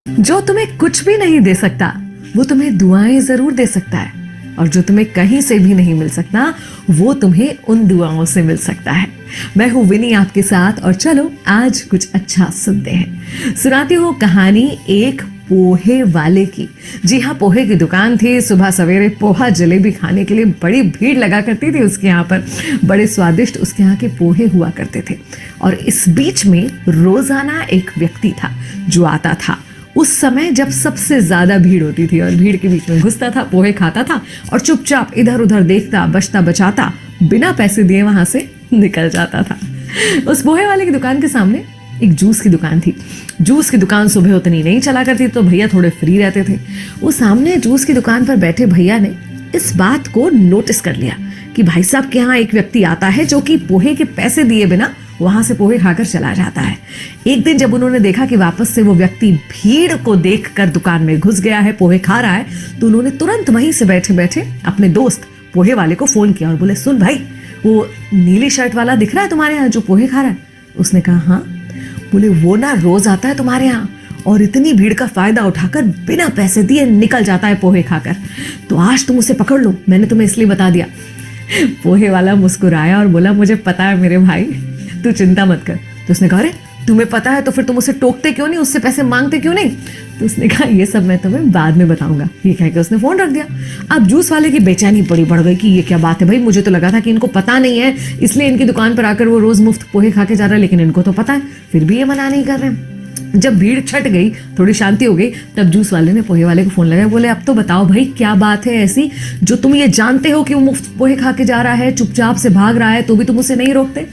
जो तुम्हें कुछ भी नहीं दे सकता वो तुम्हें दुआएं जरूर दे सकता है, और जो तुम्हें कहीं से भी नहीं मिल सकता वो तुम्हें उन दुआओं से मिल सकता है। मैं हूं विनी आपके साथ, और चलो आज कुछ अच्छा सुनते हैं। सुनाती हूँ कहानी एक पोहे वाले की। जी हाँ, पोहे की दुकान थी। सुबह सवेरे पोहा जलेबी खाने के लिए बड़ी भीड़ लगा करती थी उसके यहाँ पर। बड़े स्वादिष्ट उसके यहाँ के पोहे हुआ करते थे। और इस बीच में रोजाना एक व्यक्ति था जो आता था उस समय जब सबसे ज्यादा भीड़ होती थी, और भीड़ के बीच में घुसता था, पोहे खाता था और चुपचाप इधर उधर देखता, बचता बचाता बिना पैसे दिए वहां से निकल जाता था। उस पोहे वाले की दुकान के सामने एक जूस की दुकान थी। जूस की दुकान सुबह उतनी नहीं चला करती, तो भैया थोड़े फ्री रहते थे। वो सामने जूस की दुकान पर बैठे भैया ने इस बात को नोटिस कर लिया कि भाई साहब के यहाँ एक व्यक्ति आता है जो कि पोहे के पैसे दिए बिना वहां से पोहे खाकर चला जाता है। एक दिन जब उन्होंने देखा कि वापस से वो व्यक्ति भीड़ को देखकर दुकान में घुस गया है, पोहे खा रहा है, तो उन्होंने तुरंत वहीं से बैठे बैठे अपने दोस्त पोहे वाले को फोन किया और बोले, सुन भाई, वो नीली शर्ट वाला दिख रहा है तुम्हारे यहाँ जो पोहे खा रहा है? उसने कहा हाँ। बोले, वो ना रोज आता है तुम्हारे यहाँ और इतनी भीड़ का फायदा उठाकर बिना पैसे दिए निकल जाता है पोहे खाकर। तो आज तुम उसे पकड़ लो, मैंने तुम्हें इसलिए बता दिया। पोहे वाला मुस्कुराया और बोला, मुझे पता है मेरे भाई, तू चिंता मत कर। तो उसने कहा, अरे तुम्हें पता है तो फिर तुम उसे टोकते क्यों नहीं, उससे पैसे मांगते क्यों नहीं? तो उसने कहा, ये सब मैं तुम्हें बाद में बताऊंगा। ये कह के उसने फोन रख दिया। अब जूस वाले की बेचैनी बड़ी बढ़ गई कि ये क्या बात है भाई, मुझे तो लगा था कि इनको पता नहीं है इसलिए इनकी दुकान पर आकर वो रोज मुफ्त पोहे खा के जा रहा है, लेकिन इनको तो पता है, फिर भी ये मना नहीं कर रहे। जब भीड़ छट गई, थोड़ी शांति हो गई, तब जूस वाले ने पोहे वाले को फोन लगाया। बोले, अब तो बताओ भाई, क्या बात है ऐसी जो तुम ये जानते हो कि वो मुफ्त पोहे खा के जा रहा है, चुपचाप से भाग रहा है, तो भी तुम उसे नहीं रोकते?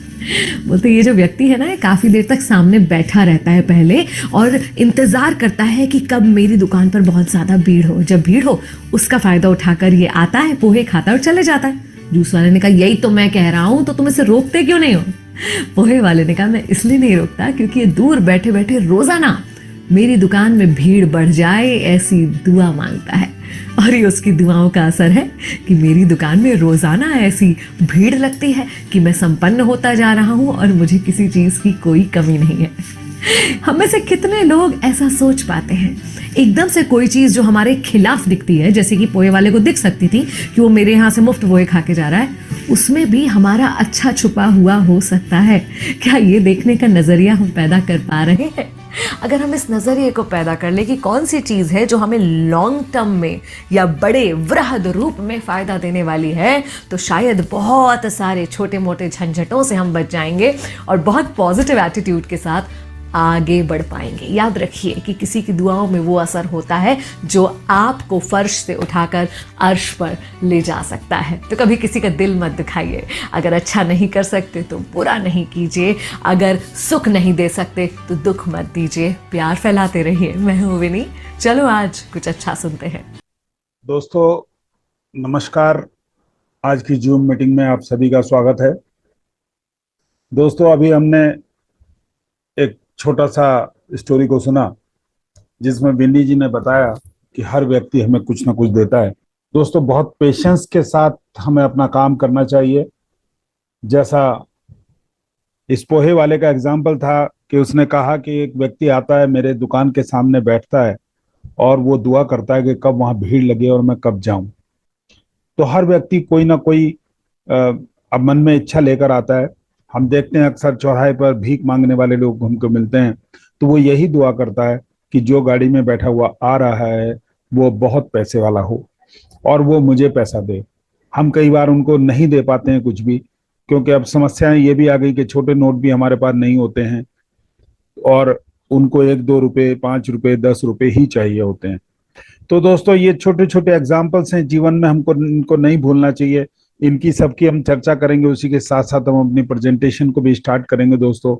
बोलते, ये जो व्यक्ति है ना, ये काफी देर तक सामने बैठा रहता है पहले और इंतजार करता है कि कब मेरी दुकान पर बहुत ज्यादा भीड़ हो। जब भीड़ हो उसका फायदा उठाकर ये आता है, पोहे खाता है और चले जाता है। जूस वाले ने कहा, यही तो मैं कह रहा हूं, तो तुम इसे रोकते क्यों नहीं हो? पोहे वाले ने कहा, मैं इसलिए नहीं रोकता क्योंकि ये दूर बैठे बैठे रोजाना मेरी दुकान में भीड़ बढ़ जाए ऐसी दुआ मांगता है, और ये उसकी दुआओं का असर है कि मेरी दुकान में रोजाना ऐसी भीड़ लगती है कि मैं संपन्न होता जा रहा हूं और मुझे किसी चीज की कोई कमी नहीं है। हम में से कितने लोग ऐसा सोच पाते हैं? एकदम से कोई चीज जो हमारे खिलाफ दिखती है, जैसे कि पोहे वाले को दिख सकती थी कि वो मेरे यहाँ से मुफ्त पोहे खा के जा रहा है, उसमें भी हमारा अच्छा छुपा हुआ हो सकता है। क्या ये देखने का नजरिया हम पैदा कर पा रहे हैं? अगर हम इस नजरिए को पैदा कर ले कि कौन सी चीज है जो हमें लॉन्ग टर्म में या बड़े वृहद रूप में फायदा देने वाली है, तो शायद बहुत सारे छोटे मोटे झंझटों से हम बच जाएंगे और बहुत पॉजिटिव एटीट्यूड के साथ आगे बढ़ पाएंगे। याद रखिए कि किसी की दुआओं में वो असर होता है जो आपको फर्श से उठाकर अर्श पर ले जा सकता है। तो कभी किसी का दिल मत दुखाइए। अगर अच्छा नहीं कर सकते तो बुरा नहीं कीजिए। अगर सुख नहीं दे सकते तो दुख मत दीजिए। प्यार फैलाते रहिए। मैं हूँ विनी। चलो आज कुछ अच्छा सुनते हैं। दोस्तों नमस्कार। आज की जूम मीटिंग में आप सभी का स्वागत है। दोस्तों अभी हमने एक छोटा सा स्टोरी को सुना जिसमें विन्नी जी ने बताया कि हर व्यक्ति हमें कुछ ना कुछ देता है। दोस्तों बहुत पेशेंस के साथ हमें अपना काम करना चाहिए। जैसा इस पोहे वाले का एग्जाम्पल था कि उसने कहा कि एक व्यक्ति आता है, मेरे दुकान के सामने बैठता है और वो दुआ करता है कि कब वहां भीड़ लगे और मैं कब जाऊं। तो हर व्यक्ति कोई ना कोई अब मन में इच्छा लेकर आता है। हम देखते हैं अक्सर चौराहे पर भीख मांगने वाले लोग हमको मिलते हैं, तो वो यही दुआ करता है कि जो गाड़ी में बैठा हुआ आ रहा है वो बहुत पैसे वाला हो और वो मुझे पैसा दे। हम कई बार उनको नहीं दे पाते हैं कुछ भी, क्योंकि अब समस्याएं ये भी आ गई कि छोटे नोट भी हमारे पास नहीं होते हैं और उनको 1-2 रुपए 5 रुपए 10 रुपए ही चाहिए होते हैं। तो दोस्तों ये छोटे छोटे एग्जाम्पल्स हैं जीवन में, हमको इनको नहीं भूलना चाहिए। इनकी सबकी हम चर्चा करेंगे, उसी के साथ साथ हम अपनी प्रेजेंटेशन को भी स्टार्ट करेंगे। दोस्तों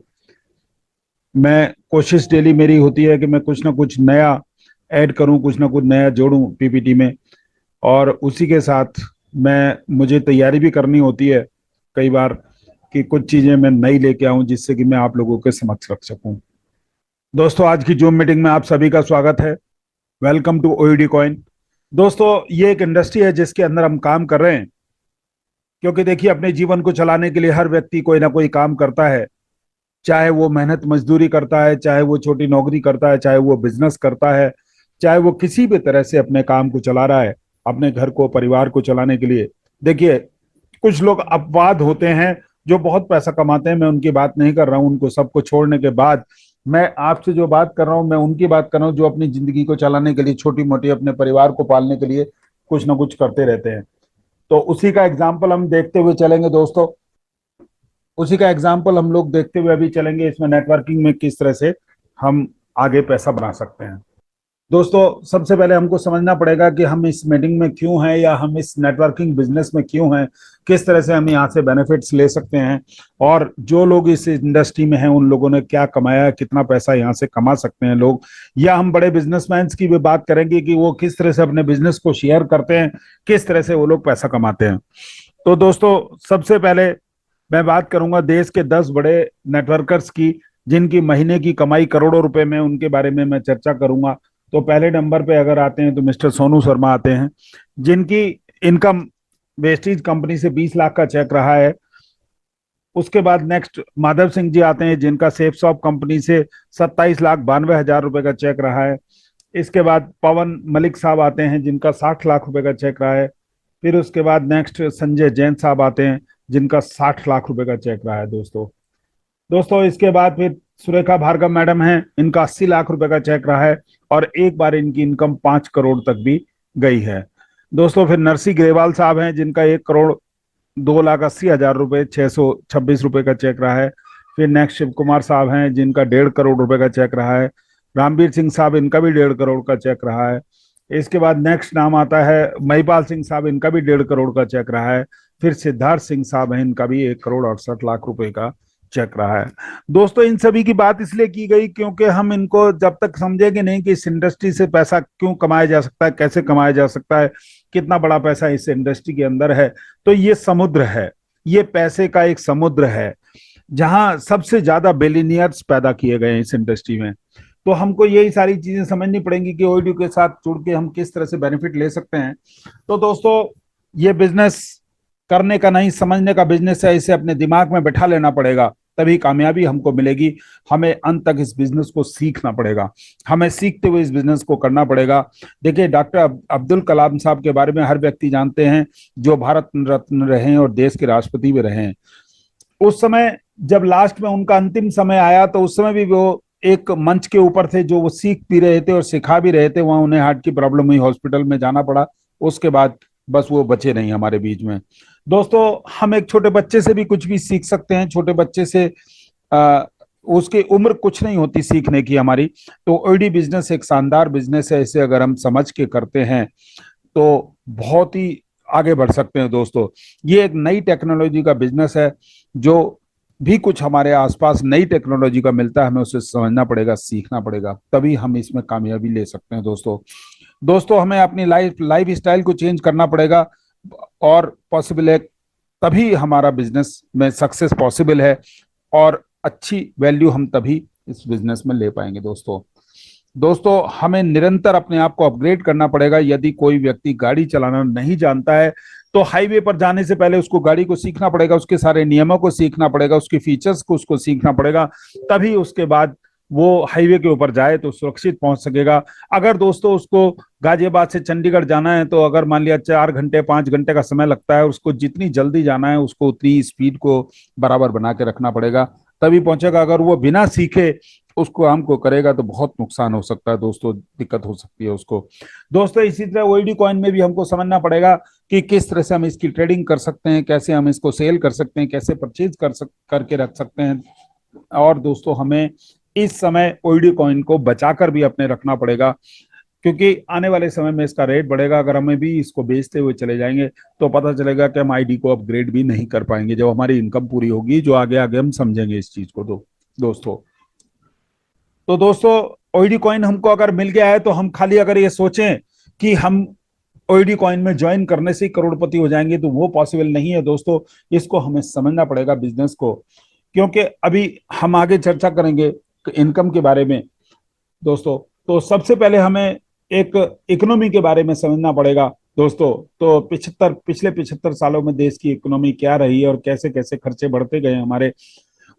मैं कोशिश डेली मेरी होती है कि मैं कुछ ना कुछ नया ऐड करूं, कुछ ना कुछ नया जोड़ूं पीपीटी में, और उसी के साथ मुझे तैयारी भी करनी होती है कई बार कि कुछ चीजें मैं नई लेके आऊं जिससे कि मैं आप लोगों के समक्ष रख सकूं। दोस्तों आज की जूम मीटिंग में आप सभी का स्वागत है। Welcome to OED coin. दोस्तों ये एक इंडस्ट्री है जिसके अंदर हम काम कर रहे हैं, क्योंकि देखिए अपने जीवन को चलाने के लिए हर व्यक्ति कोई ना कोई काम करता है। चाहे वो मेहनत मजदूरी करता है, चाहे वो छोटी नौकरी करता है, चाहे वो बिजनेस करता है, चाहे वो किसी भी तरह से अपने काम को चला रहा है, अपने घर को परिवार को चलाने के लिए। देखिए, कुछ लोग अपवाद होते हैं जो बहुत पैसा कमाते हैं, मैं उनकी बात नहीं कर रहा हूं। उनको सबको छोड़ने के बाद मैं आपसे जो बात कर रहा हूं, मैं उनकी बात कर रहा हूं जो अपनी जिंदगी को चलाने के लिए, छोटी मोटी अपने परिवार को पालने के लिए कुछ ना कुछ करते रहते हैं। तो उसी का एग्जाम्पल हम देखते हुए चलेंगे दोस्तों। उसी का एग्जाम्पल हम लोग देखते हुए अभी चलेंगे इसमें, नेटवर्किंग में किस तरह से हम आगे पैसा बना सकते हैं। दोस्तों, सबसे पहले हमको समझना पड़ेगा कि हम इस मीटिंग में क्यों हैं, या हम इस नेटवर्किंग बिजनेस में क्यों हैं, किस तरह से हम यहाँ से बेनिफिट्स ले सकते हैं, और जो लोग इस इंडस्ट्री में हैं उन लोगों ने क्या कमाया, कितना पैसा यहाँ से कमा सकते हैं लोग। या हम बड़े बिजनेसमैन की भी बात करेंगे कि वो किस तरह से अपने बिजनेस को शेयर करते हैं, किस तरह से वो लोग पैसा कमाते हैं। तो दोस्तों, सबसे पहले मैं बात करूंगा देश के 10 बड़े नेटवर्कर्स की, जिनकी महीने की कमाई करोड़ों रुपए में, उनके बारे में मैं चर्चा करूंगा। तो पहले नंबर पे अगर आते हैं तो मिस्टर सोनू शर्मा आते हैं, जिनकी इनकम वेस्टीज कंपनी से 20 लाख का चेक रहा है। उसके बाद नेक्स्ट माधव सिंह जी आते हैं, जिनका सेफ शॉप कंपनी से 27,92,000 रुपए का चेक रहा है। इसके बाद पवन मलिक साहब आते हैं, जिनका 60 लाख रुपए का चेक रहा है। फिर उसके बाद नेक्स्ट संजय जैन साहब आते हैं, जिनका 60 लाख रुपए का चेक रहा है दोस्तों। दोस्तों, इसके बाद फिर सुरेखा भार्गव मैडम हैं, इनका 80 लाख रुपए का चेक रहा है, और एक बार इनकी इनकम 5 करोड़ तक भी गई है दोस्तों। फिर नरसी ग्रेवाल साहब हैं, जिनका 1,02,80,000 रुपए 626 रुपए का चेक रहा है। फिर नेक्स्ट शिव कुमार साहब हैं, जिनका 1.5 करोड़ रुपए का चेक रहा है। रामवीर सिंह साहब, इनका भी 1.5 करोड़ का चेक रहा है। इसके बाद नेक्स्ट नाम आता है महिपाल सिंह साहब, इनका भी 1.5 करोड़ का चेक रहा है। फिर सिद्धार्थ सिंह साहब हैं, इनका भी 1,68,00,000 रुपए का चेक रहा है। दोस्तों, इन सभी की बात इसलिए की गई क्योंकि हम इनको जब तक समझेंगे नहीं कि इस इंडस्ट्री से पैसा क्यों कमाया जा सकता है, कैसे कमाया जा सकता है, कितना बड़ा पैसा इस इंडस्ट्री के अंदर है। तो ये समुद्र है, ये पैसे का एक समुद्र है, जहां सबसे ज्यादा बिलियनियर्स पैदा किए गए हैं इस इंडस्ट्री में। तो हमको यही सारी चीजें समझनी पड़ेंगी कि ओईडी के साथ जुड़ के हम किस तरह से बेनिफिट ले सकते हैं। तो दोस्तों, ये बिजनेस करने का नहीं, समझने का बिजनेस है। इसे अपने दिमाग में बैठा लेना पड़ेगा, तभी कामयाबी हमको मिलेगी। हमें अंत तक इस बिजनेस को सीखना पड़ेगा, हमें सीखते हुए इस बिजनेस को करना पड़ेगा। देखिए, डॉक्टर अब्दुल कलाम साहब के बारे में हर व्यक्ति जानते हैं, जो भारत रत्न रहे हैं और देश के राष्ट्रपति भी रहे हैं। उस समय जब लास्ट में उनका अंतिम समय आया, तो उस समय भी वो एक मंच के ऊपर थे, जो वो सीख भी रहे थे और सिखा भी रहे थे। वहां उन्हें हार्ट की प्रॉब्लम हुई, हॉस्पिटल में जाना पड़ा। उसके बाद बस वो बचे नहीं हमारे बीच में। दोस्तों, हम एक छोटे बच्चे से भी कुछ भी सीख सकते हैं। छोटे बच्चे से उसकी उम्र कुछ नहीं होती सीखने की हमारी। तो ओईडी बिजनेस एक शानदार बिजनेस है, इसे अगर हम समझ के करते हैं तो बहुत ही आगे बढ़ सकते हैं दोस्तों। ये एक नई टेक्नोलॉजी का बिजनेस है। जो भी कुछ हमारे आसपास नई टेक्नोलॉजी का मिलता है, हमें उसे समझना पड़ेगा, सीखना पड़ेगा, तभी हम इसमें कामयाबी ले सकते हैं दोस्तों। दोस्तों, हमें अपनी लाइफ स्टाइल को चेंज करना पड़ेगा, और पॉसिबल है तभी हमारा बिजनेस में सक्सेस पॉसिबल है, और अच्छी वैल्यू हम तभी इस बिजनेस में ले पाएंगे दोस्तों। दोस्तों, हमें निरंतर अपने आप को अपग्रेड करना पड़ेगा। यदि कोई व्यक्ति गाड़ी चलाना नहीं जानता है, तो हाईवे पर जाने से पहले उसको गाड़ी को सीखना पड़ेगा, उसके सारे नियमों को सीखना पड़ेगा, उसके फीचर्स को उसको सीखना पड़ेगा। तभी उसके बाद वो हाईवे के ऊपर जाए तो सुरक्षित पहुंच सकेगा। अगर दोस्तों उसको गाजियाबाद से चंडीगढ़ जाना है, तो अगर मान लिया 4 घंटे 5 घंटे का समय लगता है, उसको जितनी जल्दी जाना है उसको उतनी स्पीड को बराबर बना के रखना पड़ेगा, तभी पहुंचेगा। अगर वो बिना सीखे उसको हमको करेगा तो बहुत नुकसान हो सकता है दोस्तों, दिक्कत हो सकती है उसको। दोस्तों, इसी तरह ओईडी कॉइन में भी हमको समझना पड़ेगा कि किस तरह से हम इसकी ट्रेडिंग कर सकते हैं, कैसे हम इसको सेल कर सकते हैं, कैसे परचेज करके रख सकते हैं। और दोस्तों, हमें इस समय ओईडी कॉइन को बचाकर भी अपने रखना पड़ेगा, क्योंकि आने वाले समय में इसका रेट बढ़ेगा। अगर हमें भी इसको बेचते हुए चले जाएंगे तो पता चलेगा कि हम आईडी को अपग्रेड भी नहीं कर पाएंगे, जब हमारी इनकम पूरी होगी, जो आगे आगे हम समझेंगे इस चीज को। दोस्तों, तो दोस्तों, ओईडी कॉइन हमको अगर मिल गया है, तो हम खाली अगर ये सोचें कि हम ओईडी कॉइन में ज्वाइन करने से ही करोड़पति हो जाएंगे, तो वो पॉसिबल नहीं है दोस्तों। इसको हमें समझना पड़ेगा बिजनेस को, क्योंकि अभी हम आगे चर्चा करेंगे इनकम के बारे में दोस्तों। तो सबसे पहले हमें एक इकोनॉमी के बारे में समझना पड़ेगा दोस्तों। तो पिछले 75 सालों में देश की इकोनॉमी क्या रही है और कैसे कैसे खर्चे बढ़ते गए हमारे,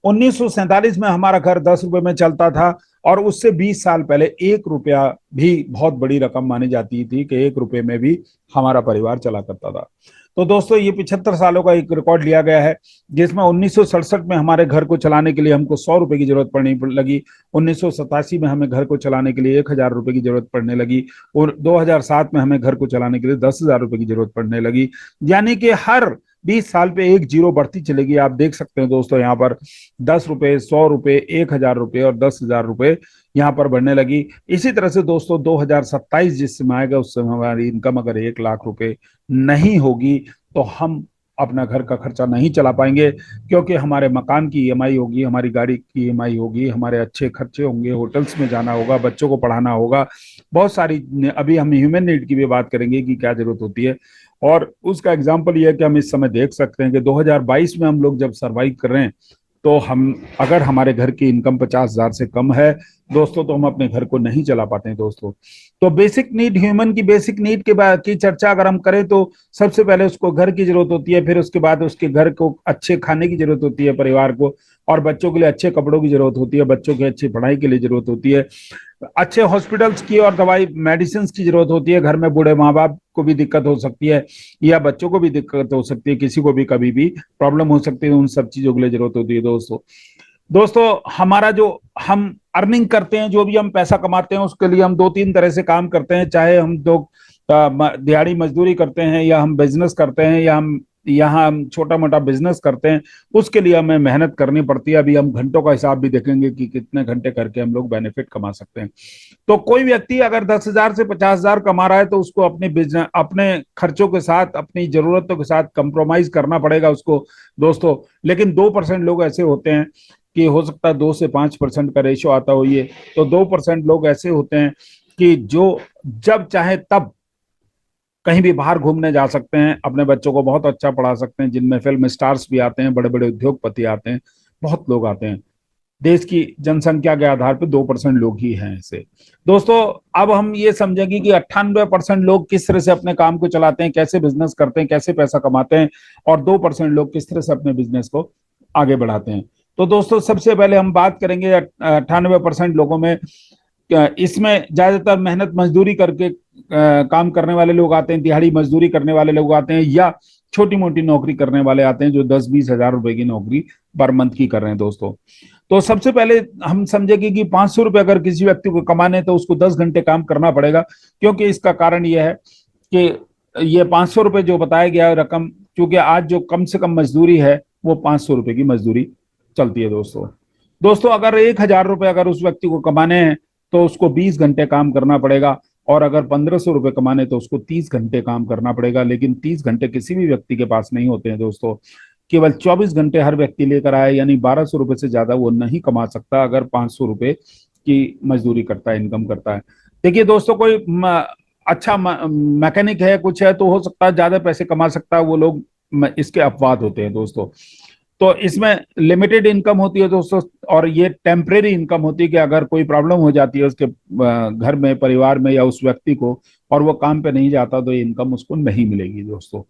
1947 में हमारा घर 10 रुपए में चलता था और उससे 20 साल पहले 1 रुपया भी बहुत बड़ी रकम मानी जाती थी कि 1 रुपए में भी हमारा परिवार चला करता था। तो दोस्तों ये 75 सालों का एक रिकॉर्ड लिया गया है, जिसमें 1967 में हमारे घर को चलाने के लिए हमको 100 रुपए की जरूरत पड़ने लगी। 1987 में हमें घर को चलाने के लिए 1,000 रुपए की जरूरत पड़ने लगी और 2007 में हमें घर को चलाने के लिए 10,000 रुपए की जरूरत पड़ने लगी। यानी कि हर 20 साल पे एक जीरो बढ़ती चलेगी। आप देख सकते हैं दोस्तों, यहाँ पर 10 रुपए, 100 रुपए, 1,000 रुपए और 10,000 रुपए यहाँ पर बढ़ने लगी। इसी तरह से दोस्तों 2027 जिस समय आएगा उस समय हमारी इनकम अगर 1,00,000 रुपए नहीं होगी तो हम अपना घर का खर्चा नहीं चला पाएंगे, क्योंकि हमारे मकान की ईएमआई होगी, हमारी गाड़ी की ईएमआई होगी, हमारे अच्छे खर्चे होंगे, होटल्स में जाना होगा, बच्चों को पढ़ाना होगा, बहुत सारी। अभी हम ह्यूमन नीड की भी बात करेंगे कि क्या जरूरत होती है, और उसका एग्जाम्पल ये है कि हम इस समय देख सकते हैं कि 2022 में हम लोग जब सर्वाइव कर रहे हैं तो हम अगर हमारे घर की इनकम 50,000 से कम है दोस्तों तो हम अपने घर को नहीं चला पाते हैं दोस्तों। तो बेसिक नीड, ह्यूमन की बेसिक नीड के बाद की चर्चा अगर हम करें तो सबसे पहले उसको घर की जरूरत होती है, फिर उसके बाद उसके घर को अच्छे खाने की जरूरत होती है परिवार को, और बच्चों के लिए अच्छे कपड़ों की जरूरत होती है, बच्चों की अच्छी पढ़ाई के लिए जरूरत होती है, अच्छे हॉस्पिटल्स की और दवाई मेडिसिन की जरूरत होती है। घर में बूढ़े माँ बाप को भी दिक्कत हो सकती है या बच्चों को भी दिक्कत हो सकती है, किसी को भी कभी भी प्रॉब्लम हो सकती है, उन सब चीजों के लिए जरूरत होती है दोस्तों। दोस्तों हमारा जो हम अर्निंग करते हैं, जो भी हम पैसा कमाते हैं, उसके लिए हम 2-3 तरह से काम करते हैं। चाहे हम लोग दिहाड़ी मजदूरी करते हैं, या हम बिजनेस करते हैं, या हम यहाँ हम छोटा मोटा बिजनेस करते हैं, उसके लिए हमें मेहनत करनी पड़ती है। अभी हम घंटों का हिसाब भी देखेंगे कि कितने घंटे करके हम लोग बेनिफिट कमा सकते हैं। तो कोई व्यक्ति अगर 10,000 से 50,000 कमा रहा है तो उसको अपने बिजनेस, अपने खर्चों के साथ, अपनी जरूरतों के साथ कंप्रोमाइज करना पड़ेगा उसको दोस्तों। लेकिन 2% लोग ऐसे होते हैं कि हो सकता है 2 से 5% का रेशो आता हो ये, तो 2% लोग ऐसे होते हैं कि जो जब चाहे तब कहीं भी बाहर घूमने जा सकते हैं, अपने बच्चों को बहुत अच्छा पढ़ा सकते हैं, जिनमें फिल्म स्टार्स भी आते हैं, बड़े बड़े उद्योगपति आते हैं, बहुत लोग आते हैं। देश की जनसंख्या के आधार पर 2% लोग ही हैं ऐसे दोस्तों। अब हम ये समझेंगे कि 98% लोग किस तरह से अपने काम को चलाते हैं, कैसे बिजनेस करते हैं, कैसे पैसा कमाते हैं, और 2% लोग किस तरह से अपने बिजनेस को आगे बढ़ाते हैं। तो दोस्तों सबसे पहले हम बात करेंगे 98% लोगों में। इसमें ज्यादातर मेहनत मजदूरी करके काम करने वाले लोग आते हैं, दिहाड़ी मजदूरी करने वाले लोग आते हैं, या छोटी मोटी नौकरी करने वाले आते हैं जो 10-20 हजार रुपए की नौकरी पर मंथ की कर रहे हैं दोस्तों। तो सबसे पहले हम समझेंगे कि 500 रुपए अगर किसी व्यक्ति को कमाने तो उसको 10 घंटे काम करना पड़ेगा, क्योंकि इसका कारण यह है कि ये 500 रुपए जो बताया गया रकम, क्योंकि आज जो कम से कम मजदूरी है वो 500 रुपए की मजदूरी चलती है दोस्तों। दोस्तों अगर 1,000 रुपए अगर उस व्यक्ति को कमाने हैं तो उसको 20 घंटे काम करना पड़ेगा, और अगर 1,500 रुपए कमाने तो उसको 30 घंटे काम करना पड़ेगा। लेकिन 30 घंटे किसी भी व्यक्ति के पास नहीं होते हैं दोस्तों। केवल 24 घंटे हर व्यक्ति लेकर आए, यानी 1,200 रुपए से ज्यादा वो नहीं कमा सकता अगर 500 रुपए की मजदूरी करता है, इनकम करता है। देखिए दोस्तों, कोई अच्छा मैकेनिक है, कुछ है, तो हो सकता है ज्यादा पैसे कमा सकता है, वो लोग इसके अपवाद होते हैं दोस्तों। तो इसमें लिमिटेड इनकम होती है दोस्तों, और ये टेम्परेरी इनकम होती है कि अगर कोई प्रॉब्लम हो जाती है उसके घर में, परिवार में, या उस व्यक्ति को, और वो काम पे नहीं जाता तो ये इनकम उसको नहीं मिलेगी दोस्तों।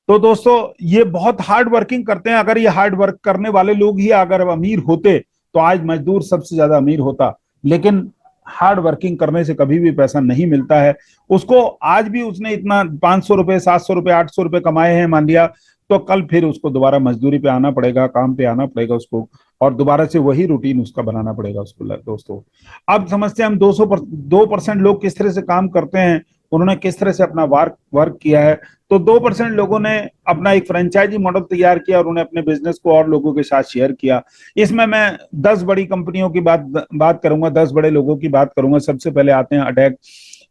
तो दोस्तों ये बहुत हार्ड वर्किंग करते हैं। अगर ये हार्ड वर्क करने वाले लोग ही अगर अमीर होते तो आज मजदूर सबसे ज्यादा अमीर होता। लेकिन हार्ड वर्किंग करने से कभी भी पैसा नहीं मिलता है उसको। आज भी उसने इतना 500 रुपए, 700 रुपए, 800 रुपए कमाए हैं मान लिया, तो कल फिर उसको दोबारा मजदूरी पे आना पड़ेगा, काम पे आना पड़ेगा उसको, और दोबारा से वही रूटीन उसका बनाना पड़ेगा उसको दोस्तों। अब समझते हैं हम 2% लोग किस तरह से काम करते हैं, उन्होंने किस तरह से अपना वर्क किया है। तो 2% लोगों ने अपना एक फ्रेंचाइजी मॉडल तैयार किया और उन्हें अपने बिजनेस को और लोगों के साथ शेयर किया। इसमें मैं 10 बड़ी कंपनियों की बात करूंगा, 10 बड़े लोगों की बात करूंगा। सबसे पहले आते हैं अडैक।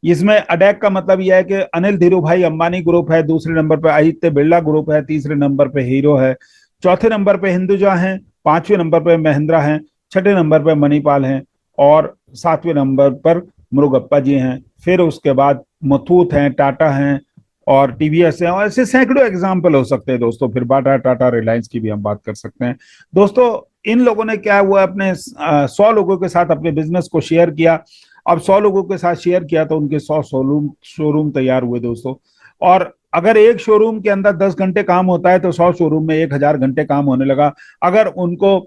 इसमें अडैक का मतलब यह है कि अनिल धीरूभाई अंबानी ग्रुप है, दूसरे नंबर पे आदित्य बिरला ग्रुप है, तीसरे नंबर पे हीरो है, चौथे नंबर पे हिंदुजा है, पांचवें नंबर पे महिंद्रा है, छठे नंबर पे मणिपाल है, और सातवें नंबर पर मुरुगप्पा जी हैं। फिर उसके बाद मुथूट हैं, टाटा हैं, और टीवीएस है, और ऐसे सैकड़ों एग्जाम्पल हो सकते हैं दोस्तों। फिर बाटा, टाटा, रिलायंस की भी हम बात कर सकते हैं दोस्तों। इन लोगों ने क्या हुआ, अपने 100 लोगों के साथ अपने बिजनेस को शेयर किया। अब 100 लोगों के साथ शेयर किया तो उनके 100 शोरूम तैयार हुए दोस्तों। और अगर एक शोरूम के अंदर 10 घंटे काम होता है तो 100 शोरूम में 1000 घंटे काम होने लगा। अगर उनको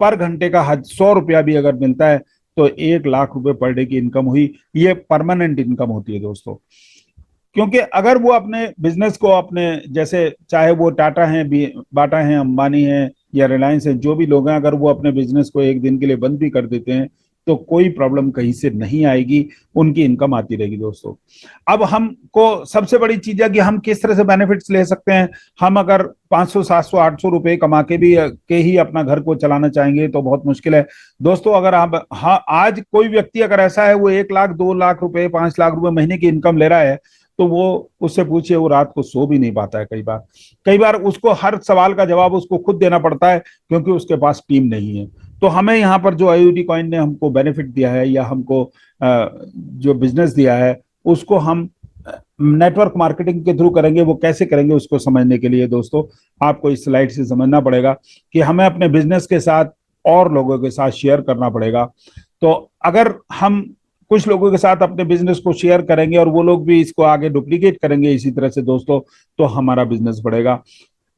पर घंटे का 100 रुपया भी अगर मिलता है तो 1 लाख रुपए पर डे की इनकम हुई। ये परमानेंट इनकम होती है दोस्तों। क्योंकि अगर वो अपने बिजनेस को अपने, जैसे चाहे वो टाटा है, बाटा है, अंबानी है या रिलायंस है, जो भी लोग हैं, अगर वो अपने बिजनेस को एक दिन के लिए बंद भी कर देते हैं तो कोई प्रॉब्लम कहीं से नहीं आएगी, उनकी इनकम आती रहेगी दोस्तों। अब हमको सबसे बड़ी चीज है कि हम किस तरह से बेनिफिट्स ले सकते हैं। हम अगर 500 700 800 रुपए कमा के ही अपना घर को चलाना चाहेंगे तो बहुत मुश्किल है दोस्तों। अगर आप, हाँ, आज कोई व्यक्ति अगर ऐसा है वो 1 लाख 2 लाख रुपए 5 लाख रुपए महीने की इनकम ले रहा है तो वो, उससे पूछिए, वो रात को सो भी नहीं पाता है। कई बार उसको हर सवाल का जवाब उसको खुद देना पड़ता है क्योंकि उसके पास टीम नहीं है। तो हमें यहाँ पर जो आईओटी कॉइन ने हमको बेनिफिट दिया है या हमको जो बिजनेस दिया है उसको हम नेटवर्क मार्केटिंग के थ्रू करेंगे। वो कैसे करेंगे उसको समझने के लिए दोस्तों आपको इस स्लाइड से समझना पड़ेगा कि हमें अपने बिजनेस के साथ और लोगों के साथ शेयर करना पड़ेगा। तो अगर हम कुछ लोगों के साथ अपने बिजनेस को शेयर करेंगे और वो लोग भी इसको आगे डुप्लीकेट करेंगे इसी तरह से दोस्तों, तो हमारा बिजनेस बढ़ेगा।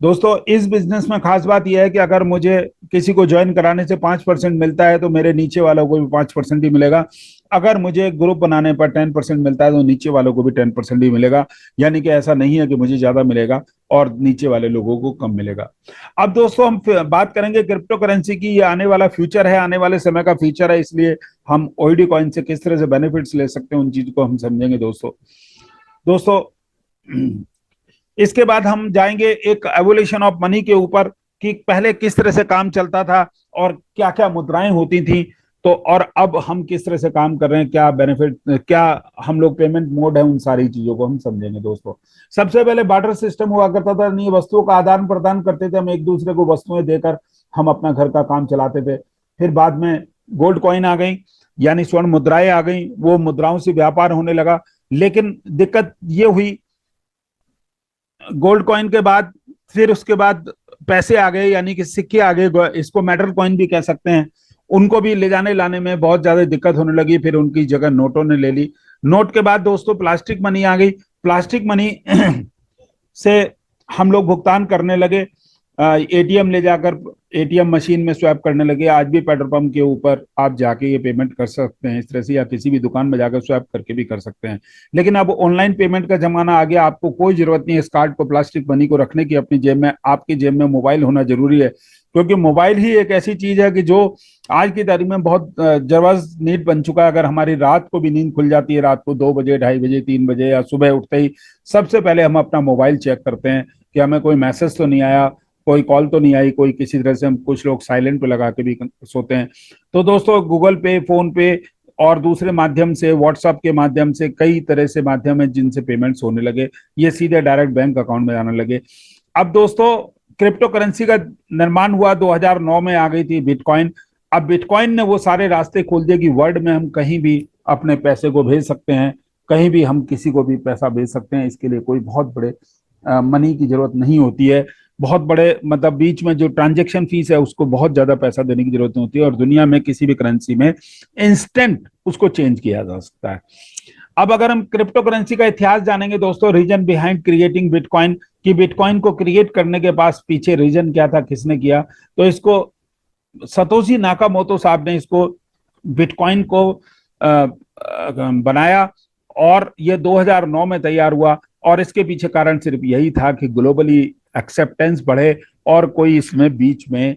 दोस्तों इस बिजनेस में खास बात यह है कि अगर मुझे किसी को ज्वाइन कराने से 5% मिलता है तो मेरे नीचे वालों को भी 5% ही मिलेगा। अगर मुझे ग्रुप बनाने पर 10% मिलता है तो नीचे वालों को भी 10% ही मिलेगा। यानी कि ऐसा नहीं है कि मुझे ज्यादा मिलेगा और नीचे वाले लोगों को कम मिलेगा। अब दोस्तों हम बात करेंगे क्रिप्टो करेंसी की। ये आने वाला फ्यूचर है, आने वाले समय का फ्यूचर है, इसलिए हम ओईडी कॉइन से किस तरह से बेनिफिट्स ले सकते हैं उन चीज को हम समझेंगे दोस्तों। दोस्तों इसके बाद हम जाएंगे एक एवोल्यूशन ऑफ मनी के ऊपर कि पहले किस तरह से काम चलता था और क्या क्या मुद्राएं होती थी, तो और अब हम किस तरह से काम कर रहे हैं, क्या बेनिफिट, क्या हम लोग पेमेंट मोड है, उन सारी चीजों को हम समझेंगे दोस्तों। सबसे पहले बार्टर सिस्टम हुआ करता था, नहीं, वस्तुओं का आदान प्रदान करते थे हम एक दूसरे को, वस्तुएं देकर हम अपना घर का काम चलाते थे। फिर बाद में गोल्ड कॉइन आ गई, यानी स्वर्ण मुद्राएं आ गई, वो मुद्राओं से व्यापार होने लगा। लेकिन दिक्कत ये हुई गोल्ड कॉइन के बाद, फिर उसके बाद पैसे आ गए, यानी कि सिक्के आ गए, इसको मेटल कॉइन भी कह सकते हैं। उनको भी ले जाने लाने में बहुत ज्यादा दिक्कत होने लगी, फिर उनकी जगह नोटों ने ले ली। नोट के बाद दोस्तों प्लास्टिक मनी आ गई। प्लास्टिक मनी से हम लोग भुगतान करने लगे, एटीएम ले जाकर एटीएम मशीन में स्वैप करने लगे। आज भी पेट्रोल पंप के ऊपर आप जाके ये पेमेंट कर सकते हैं इस तरह से, या किसी भी दुकान में जाकर स्वैप करके भी कर सकते हैं। लेकिन अब ऑनलाइन पेमेंट का जमाना आ गया, आपको कोई जरूरत नहीं है इस कार्ड को, प्लास्टिक मनी को रखने की अपनी जेब में। आपकी जेब में मोबाइल होना जरूरी है, क्योंकि मोबाइल ही एक ऐसी चीज है कि जो आज की तारीख में बहुत जबरदस्त नीड बन चुका है। अगर हमारी रात को भी नींद खुल जाती है, रात को 2 बजे, 2:30 बजे, 3 बजे या सुबह उठते ही सबसे पहले हम अपना मोबाइल चेक करते हैं कि हमें कोई मैसेज तो नहीं आया, कोई कॉल तो नहीं आई, कोई किसी तरह से। हम कुछ लोग साइलेंट पे लगा के भी सोते हैं। तो दोस्तों गूगल पे, फोन पे और दूसरे माध्यम से, व्हाट्सएप के माध्यम से, कई तरह से माध्यम है जिनसे पेमेंट्स होने लगे, ये सीधे डायरेक्ट बैंक अकाउंट में आने लगे। अब दोस्तों क्रिप्टो करेंसी का निर्माण हुआ 2009 में, आ गई थी बिटकॉइन। अब बिटकॉइन ने वो सारे रास्ते खोल दिए कि वर्ल्ड में हम कहीं भी अपने पैसे को भेज सकते हैं, कहीं भी हम किसी को भी पैसा भेज सकते हैं। इसके लिए कोई बहुत बड़े मनी की जरूरत नहीं होती है, बहुत बड़े, मतलब बीच में जो ट्रांजैक्शन फीस है उसको बहुत ज्यादा पैसा देने की जरूरत नहीं होती है, और दुनिया में किसी भी करेंसी में इंस्टेंट उसको चेंज किया जा सकता है। अब अगर हम क्रिप्टो करेंसी का इतिहास जानेंगे दोस्तों, रीजन बिहाइंड क्रिएटिंग बिटकॉइन, कि बिटकॉइन को क्रिएट करने के पास पीछे रीजन क्या था, किसने किया, तो इसको सतोशी नाकामोटो साहब ने इसको बिटकॉइन को बनाया और ये 2009 में तैयार हुआ। और इसके पीछे कारण सिर्फ यही था कि ग्लोबली एक्सेप्टेंस बढ़े और कोई इसमें बीच में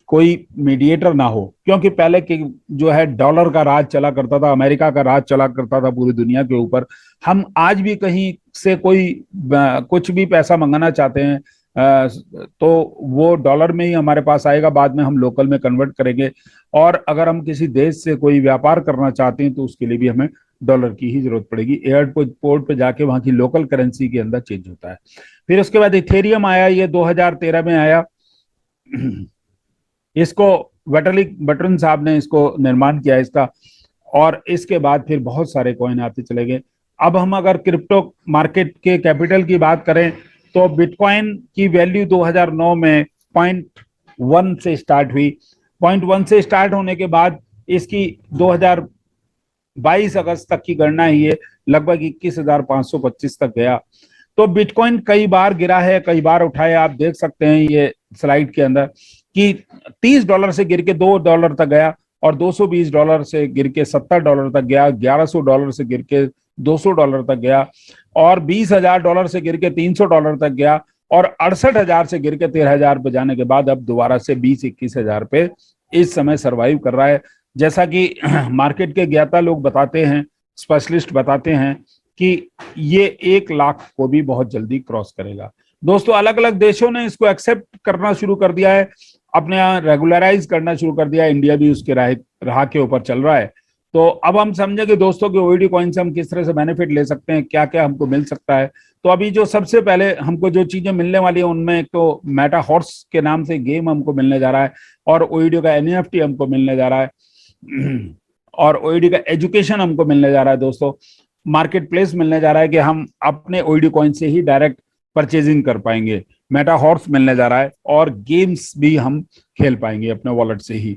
कोई मीडिएटर ना हो, क्योंकि पहले की जो है डॉलर का राज चला करता था, अमेरिका का राज चला करता था पूरी दुनिया के ऊपर। हम आज भी कहीं से कोई कुछ भी पैसा मंगाना चाहते हैं तो वो डॉलर में ही हमारे पास आएगा, बाद में हम लोकल में कन्वर्ट करेंगे। और अगर हम किसी देश से कोई व्यापार करना चाहते हैं तो उसके लिए भी हमें डॉलर की ही जरूरत पड़ेगी। एयरपोर्ट पे जाके वहां की लोकल करेंसी के अंदर चेंज होता है। फिर उसके बाद इथेरियम आया, ये 2013 में आया। इसको वेटलिक बटरन साहब ने इसको निर्माण किया इसका, और इसके बाद फिर बहुत सारे कॉइन आते चले गए। अब हम अगर क्रिप्टो मार्केट के कैपिटल की बात करें तो बिटकॉइन की वैल्यू 2009 में 0.1 से स्टार्ट हुई। 0.1 से स्टार्ट होने के बाद इसकी 2022 अगस्त तक की गणना है, ये लगभग 21,525 तक गया। तो बिटकॉइन कई बार गिरा है, कई बार उठाया, आप देख सकते हैं ये स्लाइड के अंदर कि $30 से गिर के $2 तक गया, और $220 से गिर के $70 तक गया, $1100 से गिर के $200 तक गया, और $20,000 से गिर के $300 तक गया, और 68,000 से गिर के 13,000 पे जाने के बाद अब दोबारा से 20-21,000 पे इस समय सरवाइव कर रहा है। जैसा कि मार्केट के ज्ञाता लोग बताते हैं, स्पेशलिस्ट बताते हैं कि ये 1 लाख को भी बहुत जल्दी क्रॉस करेगा। दोस्तों, अलग अलग देशों ने इसको एक्सेप्ट करना शुरू कर दिया है, अपने यहाँ रेगुलराइज करना शुरू कर दिया है, इंडिया भी उसके राह के ऊपर चल रहा है। तो अब हम समझेंगे दोस्तों कि ओईडी कॉइन से हम किस तरह से बेनिफिट ले सकते हैं, क्या क्या हमको मिल सकता है। तो अभी जो सबसे पहले हमको जो चीजें मिलने वाली है उनमें एक तो मेटा हॉर्स के नाम से गेम हमको मिलने जा रहा है, और ओईडी का एनएफटी हमको मिलने जा रहा है, और ओईडी का एजुकेशन हमको मिलने जा रहा है। दोस्तों, मार्केट प्लेस मिलने जा रहा है कि हम अपने ओईडी कॉइन से ही डायरेक्ट परचेजिंग कर पाएंगे। मेटा हॉर्स मिलने जा रहा है, और गेम्स भी हम खेल पाएंगे अपने वॉलेट से ही।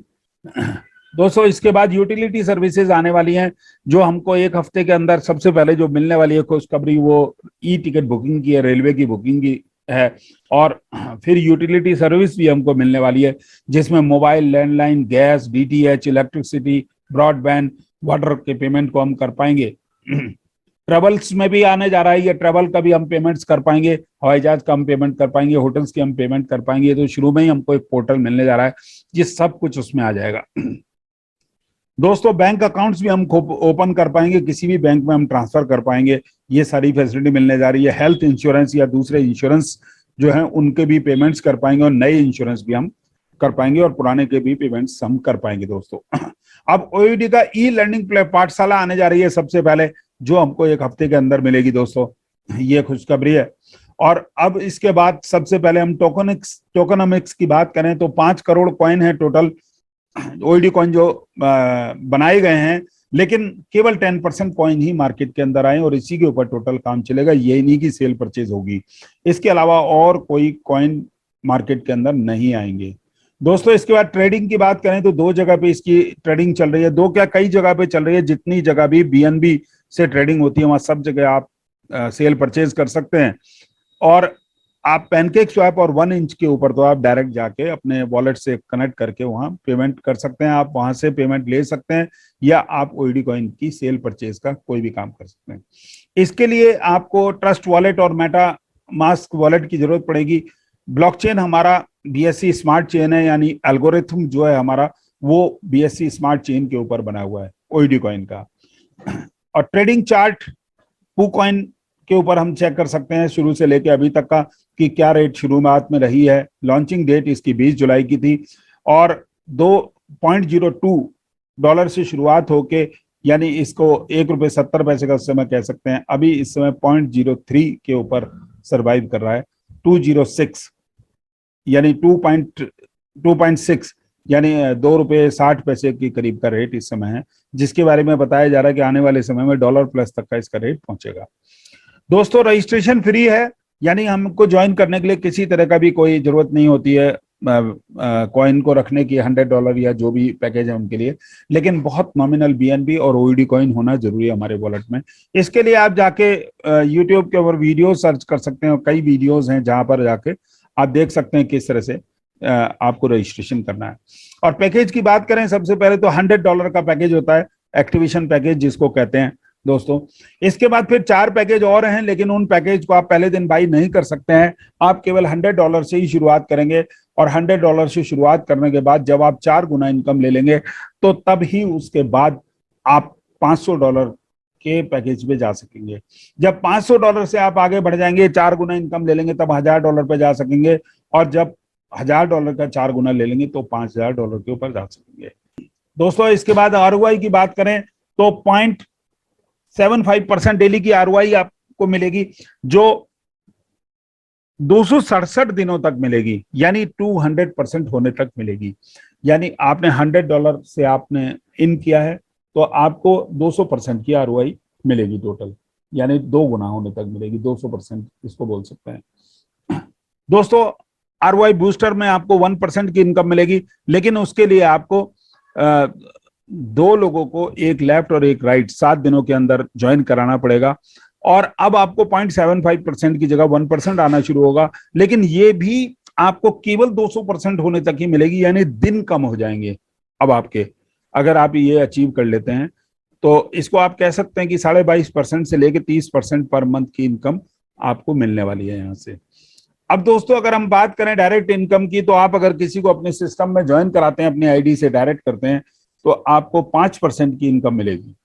दोस्तों, इसके बाद यूटिलिटी सर्विसेज आने वाली हैं, जो हमको 1 हफ्ते के अंदर सबसे पहले जो मिलने वाली है खुशखबरी, वो ई टिकट बुकिंग की है, रेलवे की बुकिंग की है, और फिर यूटिलिटी सर्विस भी हमको मिलने वाली है, जिसमें mobile, landline, gas, DTH, electricity, broadband, water के पेमेंट को हम कर पाएंगे। ट्रेवल्स में भी आने जा रहा है, ये ट्रेवल का भी हम पेमेंट्स कर पाएंगे, हवाई जहाज का हम पेमेंट कर पाएंगे, होटल्स की हम पेमेंट कर पाएंगे। तो शुरू में ही हमको एक पोर्टल मिलने जा रहा है, ये सब कुछ उसमें आ जाएगा। दोस्तों, बैंक अकाउंट्स भी हम ओपन कर पाएंगे, किसी भी बैंक में हम ट्रांसफर कर पाएंगे, ये सारी फैसिलिटी मिलने जा रही है। हेल्थ इंश्योरेंस या दूसरे इंश्योरेंस जो है उनके भी पेमेंट्स कर पाएंगे, और नए इंश्योरेंस भी हम कर पाएंगे, और पुराने के भी पेमेंट्स हम कर पाएंगे। दोस्तों, अब ओईडी का ई लर्निंग पाठशाला आने जा रही है सबसे पहले, जो हमको 1 हफ्ते के अंदर मिलेगी। दोस्तों, ये खुशखबरी है। और अब इसके बाद सबसे पहले हम टोकनोमिक्स की बात करें तो 5 करोड़ कॉइन है टोटल ओईडी कॉइन जो बनाए गए हैं, लेकिन केवल 10% कॉइन ही मार्केट के अंदर आए, और इसी के ऊपर टोटल काम चलेगा, ये नहीं की सेल परचेज होगी। इसके अलावा और कोई कॉइन मार्केट के अंदर नहीं आएंगे। दोस्तों, इसके बाद ट्रेडिंग की बात करें तो 2 जगह पे इसकी ट्रेडिंग चल रही है, 2 क्या कई जगह पे चल रही है। जितनी जगह भी बीएनबी से ट्रेडिंग होती है, वहां सब जगह आप सेल परचेज कर सकते हैं। और आप पैनकेक स्वैप और 1 इंच के ऊपर तो आप डायरेक्ट जाके अपने वॉलेट से कनेक्ट करके वहां पेमेंट कर सकते हैं, आप वहां से पेमेंट ले सकते हैं, या आप ओईडी कॉइन की सेल परचेज का कोई भी काम कर सकते हैं। इसके लिए आपको ट्रस्ट वॉलेट और मेटा मास्क वॉलेट की जरूरत पड़ेगी। ब्लॉकचेन हमारा बीएससी स्मार्ट चेन है, यानी एल्गोरिथम जो है हमारा वो बीएससी स्मार्ट चेन के ऊपर बना हुआ है ओईडी कॉइन का। और ट्रेडिंग चार्ट पूकॉइन के ऊपर हम चेक कर सकते हैं शुरू से लेके अभी तक का कि क्या रेट शुरुआत में रही है। लॉन्चिंग डेट इसकी 20 जुलाई की थी, और $2.02 से शुरुआत होके, यानी इसको ₹1.70 का समय कह सकते हैं। अभी इस समय 0.03 के ऊपर सरवाइव कर रहा है। 206 यानी 2.6 यानी $2.60 के करीब का रेट इस समय है, जिसके बारे में बताया जा रहा है कि आने वाले समय में $+ तक का इसका रेट पहुंचेगा। दोस्तों, रजिस्ट्रेशन फ्री है, यानी हमको ज्वाइन करने के लिए किसी तरह का भी कोई जरूरत नहीं होती है कॉइन को रखने की, $100 या जो भी पैकेज है उनके लिए, लेकिन बहुत नॉमिनल बीएनबी और ओईडी कॉइन होना जरूरी है हमारे वॉलेट में। इसके लिए आप जाके यूट्यूब के ऊपर वीडियो सर्च कर सकते हैं, और कई वीडियोज हैं जहां पर जाके आप देख सकते हैं किस तरह से आपको रजिस्ट्रेशन करना है। और पैकेज की बात करें, सबसे पहले तो $100 का पैकेज होता है, एक्टिवेशन पैकेज जिसको कहते हैं। दोस्तों, इसके बाद फिर 4 पैकेज और हैं, लेकिन उन पैकेज को आप पहले दिन बाई नहीं कर सकते हैं। आप केवल $100 से ही शुरुआत करेंगे, और $100 से शुरुआत करने के बाद जब आप 4 गुना इनकम ले लेंगे, तो तब ही उसके बाद आप $500 के पैकेज पे जा सकेंगे। जब $500 से आप आगे बढ़ जाएंगे, 4 गुना इनकम ले लेंगे, तब $1000 पे जा सकेंगे, और जब $1000 का 4 गुना ले लेंगे तो $5000 के ऊपर जा सकेंगे। दोस्तों, इसके बाद आरओआई की बात करें तो 0.75% डेली की आरओआई आपको मिलेगी, जो 267 दिनों तक मिलेगी, यानी 200% होने तक मिलेगी। यानी आपने $100 से आपने इन किया है तो आपको 200% की आरओआई मिलेगी टोटल, यानी 2 गुना होने तक मिलेगी, 200% इसको बोल सकते हैं। दोस्तों, आरओआई बूस्टर में आपको 1% की इनकम मिलेगी, लेकिन उसके लिए आपको 2 लोगों को, एक लेफ्ट और एक राइट, 7 दिनों के अंदर ज्वाइन कराना पड़ेगा। और अब आपको 0.75% की जगह 1% आना शुरू होगा, लेकिन ये भी आपको केवल 200% होने तक ही मिलेगी, यानी दिन कम हो जाएंगे अब आपके, अगर आप ये अचीव कर लेते हैं। तो इसको आप कह सकते हैं कि 22.5% से लेके 30% पर मंथ की इनकम आपको मिलने वाली है यहाँ से। अब दोस्तों अगर हम बात करें डायरेक्ट इनकम की, तो आप अगर किसी को अपने सिस्टम में ज्वाइन कराते हैं, अपनी आईडी से डायरेक्ट करते हैं, तो आपको 5% की इनकम मिलेगी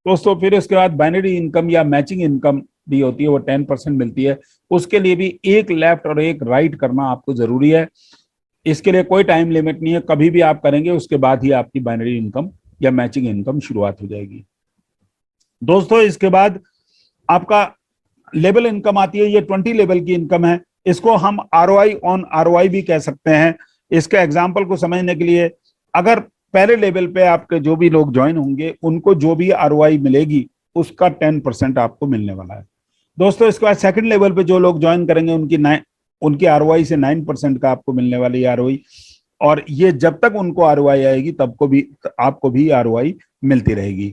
दोस्तों। फिर उसके बाद बाइनरी इनकम या मैचिंग इनकम भी होती है, वो 10% मिलती है। उसके लिए भी एक लेफ्ट और एक राइट करना आपको जरूरी है। इसके लिए कोई टाइम लिमिट नहीं है, कभी भी आप करेंगे उसके बाद ही आपकी बाइनरी इनकम या मैचिंग इनकम शुरुआत हो जाएगी दोस्तों। इसके बाद आपका लेवल इनकम आती है, ये 20 लेवल की इनकम है। इसको हम आरओआई ऑन आरओआई भी कह सकते हैं। इसके एग्जाम्पल को समझने के लिए, अगर पहले लेवल पे आपके जो भी लोग ज्वाइन होंगे उनको जो भी आरओआई मिलेगी उसका 10% आपको मिलने वाला है दोस्तों। इसके बाद सेकंड लेवल पे जो लोग ज्वाइन करेंगे उनकी आरओआई से 9% का आपको मिलने वाली आरओआई, और ये जब तक उनको आरओआई आएगी तब को भी आपको भी आरओआई मिलती रहेगी।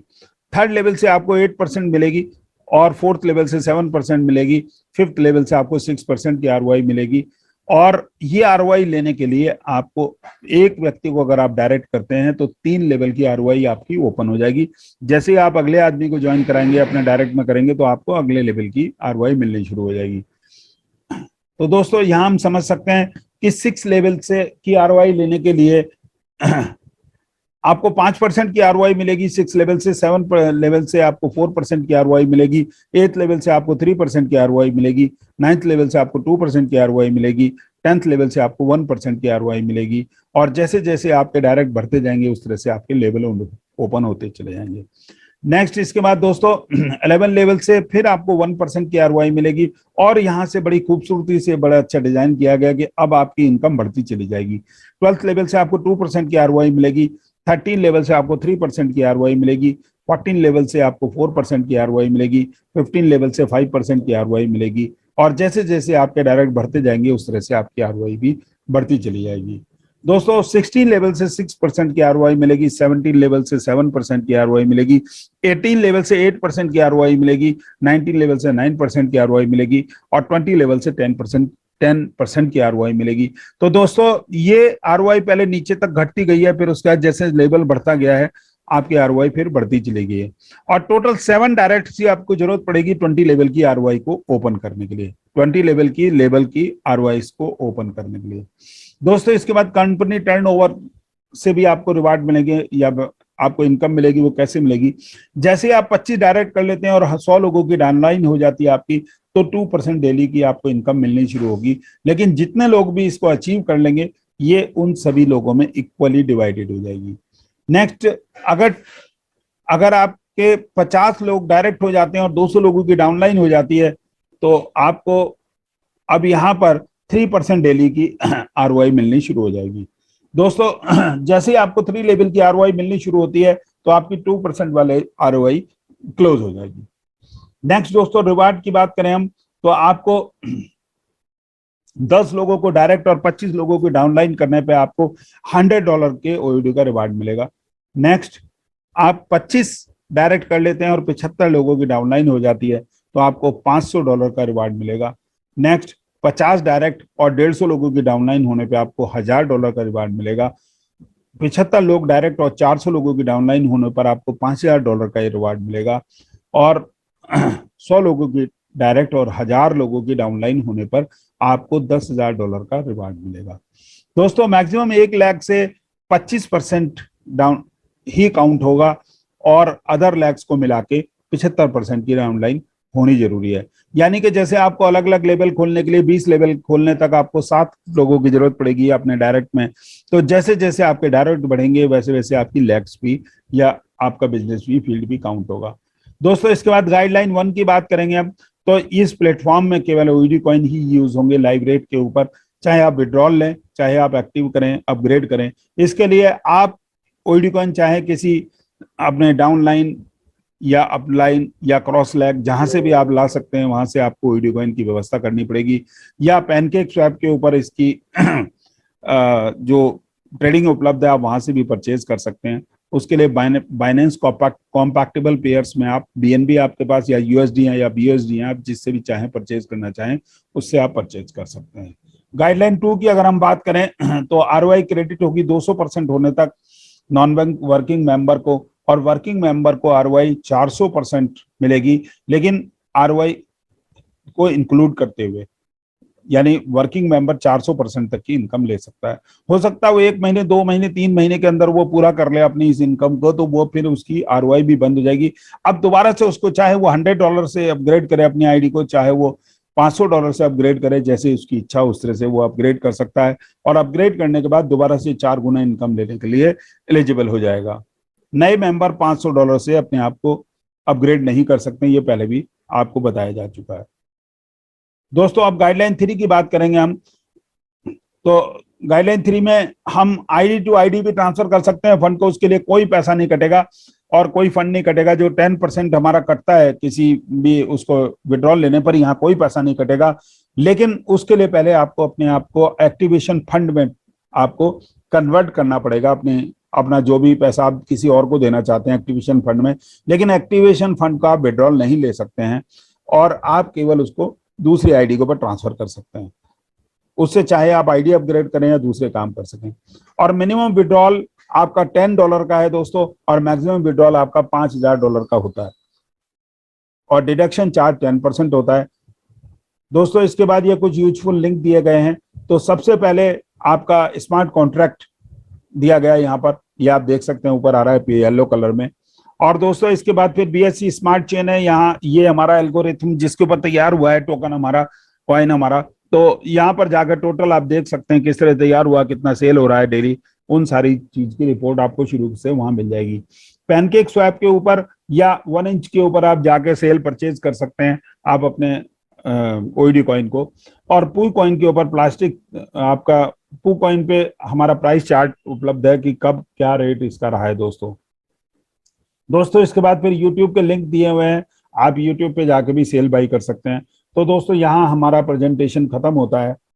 थर्ड लेवल से आपको 8% मिलेगी, और फोर्थ लेवल से 7% मिलेगी। फिफ्थ लेवल से आपको 6% की आरओआई मिलेगी। और ये आरओआई लेने के लिए आपको, एक व्यक्ति को अगर आप डायरेक्ट करते हैं तो 3 लेवल की आरओआई आपकी ओपन हो जाएगी। जैसे ही आप अगले आदमी को ज्वाइन कराएंगे, अपने डायरेक्ट में करेंगे, तो आपको अगले लेवल की आरओआई मिलनी शुरू हो जाएगी। तो दोस्तों यहाँ हम समझ सकते हैं कि 6 लेवल से की आरओआई लेने के लिए आपको 5% की आरओआई मिलेगी 6 लेवल से, 7 लेवल से आपको 4% की आरओआई मिलेगी, 8 लेवल से आपको 3% की आरओआई मिलेगी, 9th लेवल से आपको 2% की आरओआई मिलेगी, 10th लेवल से आपको 1% की आरओआई मिलेगी। और जैसे जैसे आपके डायरेक्ट बढ़ते जाएंगे उस तरह से आपके लेवल ओपन होते चले जाएंगे। नेक्स्ट इसके बाद दोस्तों 11 लेवल से फिर आपको 1% की आरओआई मिलेगी, और यहाँ से बड़ी खूबसूरती से बड़ा अच्छा डिजाइन किया गया कि अब आपकी इनकम बढ़ती चली जाएगी। 12th लेवल से आपको 2% की आरओआई मिलेगी, 13 लेवल से आपको 3% की आरओआई मिलेगी, 14 लेवल से आपको 4% की आरओआई मिलेगी, 15 लेवल से 5% की आरओआई मिलेगी, और जैसे जैसे आपके डायरेक्ट बढ़ते जाएंगे उस तरह से आपकी आरओआई भी बढ़ती चली जाएगी दोस्तों। 16 लेवल से 6% की आरओआई मिलेगी, 17 लेवल से 7% की आरओआई मिलेगी, 18 लेवल से 8% की आरओआई मिलेगी, 19 लेवल से 9% की आरओआई मिलेगी, और 20 लेवल से 10% की आरओआई मिलेगी। तो दोस्तों ये आरओआई पहले नीचे तक घटती गई है, फिर उसके बाद जैसे लेवल बढ़ता गया है आपकी आरओआई फिर बढ़ती चली गई है, और टोटल 7 डायरेक्ट की आपको जरूरत पड़ेगी 20 लेवल की आरओआई को ओपन करने के लिए, 20 लेवल की आरओआई को ओपन करने के लिए दोस्तों। इसके बाद कंपनी टर्नओवर से भी आपको रिवार्ड मिलेंगे या आपको इनकम मिलेगी। वो कैसे मिलेगी, जैसे आप 25 डायरेक्ट कर लेते हैं और 100 लोगों की डाउनलाइन हो जाती है आपकी, तो 2% डेली की आपको इनकम मिलनी शुरू होगी। लेकिन जितने लोग भी इसको अचीव कर लेंगे ये उन सभी लोगों में इक्वली डिवाइडेड हो जाएगी। नेक्स्ट, अगर अगर आपके 50 लोग डायरेक्ट हो जाते हैं और 200 लोगों की डाउनलाइन हो जाती है, तो आपको अब यहाँ पर 3% डेली की आरओआई मिलनी शुरू हो जाएगी दोस्तों। जैसे ही आपको 3 लेवल की आरओआई मिलनी शुरू होती है तो आपकी 2% वाले आरओआई क्लोज हो जाएगी। नेक्स्ट दोस्तों, रिवार्ड की बात करें हम, तो आपको 10 लोगों को डायरेक्ट और 25 लोगों को डाउनलाइन करने पे आपको $100 के ओयूडी का रिवार्ड मिलेगा। नेक्स्ट, आप 25 डायरेक्ट कर लेते हैं और 75 लोगों की डाउनलाइन हो जाती है तो आपको $500 का रिवार्ड मिलेगा। नेक्स्ट, 50 डायरेक्ट और 150 लोगों की डाउनलाइन होने पे आपको $1000 का रिवार्ड मिलेगा। 75 लोग डायरेक्ट और 400 लोगों की डाउनलाइन होने पर आपको $5000 का रिवार्ड मिलेगा। और 100 लोगों की डायरेक्ट और 1000 लोगों की डाउनलाइन होने पर आपको $10,000 का रिवार्ड मिलेगा दोस्तों। मैक्सिमम 1 लाख से 25% डाउन ही काउंट होगा, और अदर लैक्स को मिला के 75% की डाउनलाइन होनी जरूरी है। यानी कि जैसे आपको अलग अलग लेवल खोलने के लिए 20 लेवल खोलने तक आपको 7 लोगों की जरूरत पड़ेगी अपने डायरेक्ट में, तो जैसे जैसे आपके डायरेक्ट बढ़ेंगे वैसे वैसे आपकी लैक्स भी या आपका बिजनेस भी फील्ड भी काउंट होगा दोस्तों। इसके बाद गाइडलाइन 1 की बात करेंगे हम, तो इस प्लेटफॉर्म में केवल ओयूडी कॉइन ही यूज होंगे लाइव रेट के ऊपर, चाहे आप विड्रॉल लें, चाहे आप एक्टिव करें, अपग्रेड करें। इसके लिए आप ओयूडी कॉइन चाहे किसी अपने डाउनलाइन या अपलाइन या क्रॉस लैग जहां से भी आप ला सकते हैं वहां से आपको ओयूडी कॉइन की व्यवस्था करनी पड़ेगी, या पैनकेक स्वैप के ऊपर इसकी जो ट्रेडिंग उपलब्ध है आप वहां से भी परचेज कर सकते हैं। उसके लिए बाइनेंस कॉम्पैक्टेबल पेयर्स में आप बीएनबी आपके पास या यूएसडी है या बीएसडी है, आप जिससे भी चाहें परचेज करना चाहें उससे आप परचेज कर सकते हैं। गाइडलाइन 2 की अगर हम बात करें तो आरओआई क्रेडिट होगी 200% होने तक नॉन बैंक वर्किंग मेंबर को, और वर्किंग मेंबर को आरओआई 400% मिलेगी, लेकिन आरओआई को इंक्लूड करते हुए, यानी वर्किंग मेंबर 400% तक की इनकम ले सकता है। हो सकता है वो 1 महीने 2 महीने 3 महीने के अंदर वो पूरा कर ले अपनी इस इनकम को, तो वो फिर उसकी आरओआई भी बंद हो जाएगी। अब दोबारा से उसको चाहे वो $100 से अपग्रेड करे अपनी आईडी को, चाहे वो $500 से अपग्रेड करे, जैसे उसकी इच्छा उस तरह से वो अपग्रेड कर सकता है, और अपग्रेड करने के बाद दोबारा से 4 गुना इनकम लेने के लिए एलिजिबल हो जाएगा। नए मेंबर $500 से अपने आप को अपग्रेड नहीं कर सकते, ये पहले भी आपको बताया जा चुका है। दोस्तों अब गाइडलाइन 3 की बात करेंगे हम। तो गाइडलाइन 3 में हम आईडी टू आईडी भी ट्रांसफर कर सकते हैं फंड को, उसके लिए कोई पैसा नहीं कटेगा और कोई फंड नहीं कटेगा। जो 10% हमारा कटता है किसी भी उसको विड्रॉल लेने पर, यहाँ कोई पैसा नहीं कटेगा, लेकिन उसके लिए पहले आपको अपने आप को एक्टिवेशन फंड में आपको कन्वर्ट करना पड़ेगा। अपना जो भी पैसा आप किसी और को देना चाहते हैं एक्टिवेशन फंड में, लेकिन एक्टिवेशन फंड का आप विड्रॉल नहीं ले सकते हैं, और आप केवल उसको दूसरी आईडी के ऊपर ट्रांसफर कर सकते हैं। उससे चाहे आप आईडी अपग्रेड करें या दूसरे काम कर सकें। और मिनिमम विड्रॉल आपका $10 का है दोस्तों, और मैक्सिमम विड्रॉल आपका $5000 का होता है, और डिडक्शन चार्ज 10% होता है। दोस्तों इसके बाद ये कुछ यूजफुल लिंक दिए गए हैं। तो सबसे पहले आपका स्मार्ट कॉन्ट्रैक्ट दिया गया है यहाँ पर, ये आप देख सकते हैं ऊपर आ रहा है येलो कलर में। और दोस्तों इसके बाद फिर बीएससी स्मार्ट चेन है, यहाँ ये हमारा एल्गोरिथम जिसके ऊपर तैयार हुआ है टोकन हमारा, कॉइन हमारा। तो यहाँ पर जाकर टोटल आप देख सकते हैं किस तरह तैयार हुआ, कितना सेल हो रहा है डेली, उन सारी चीज की रिपोर्ट आपको शुरू से वहां मिल जाएगी। पैनकेक स्वैप के ऊपर या 1 इंच के ऊपर आप जाके सेल परचेज कर सकते हैं आप अपने ओईडी कॉइन को। और पू कॉइन के ऊपर प्लास्टिक आपका पू कॉइन पे हमारा प्राइस चार्ट उपलब्ध है कि कब क्या रेट इसका रहा है दोस्तों इसके बाद फिर यूट्यूब के लिंक दिए हुए हैं, आप यूट्यूब पे जाके भी सेल बाई कर सकते हैं। तो दोस्तों यहाँ हमारा प्रेजेंटेशन खत्म होता है।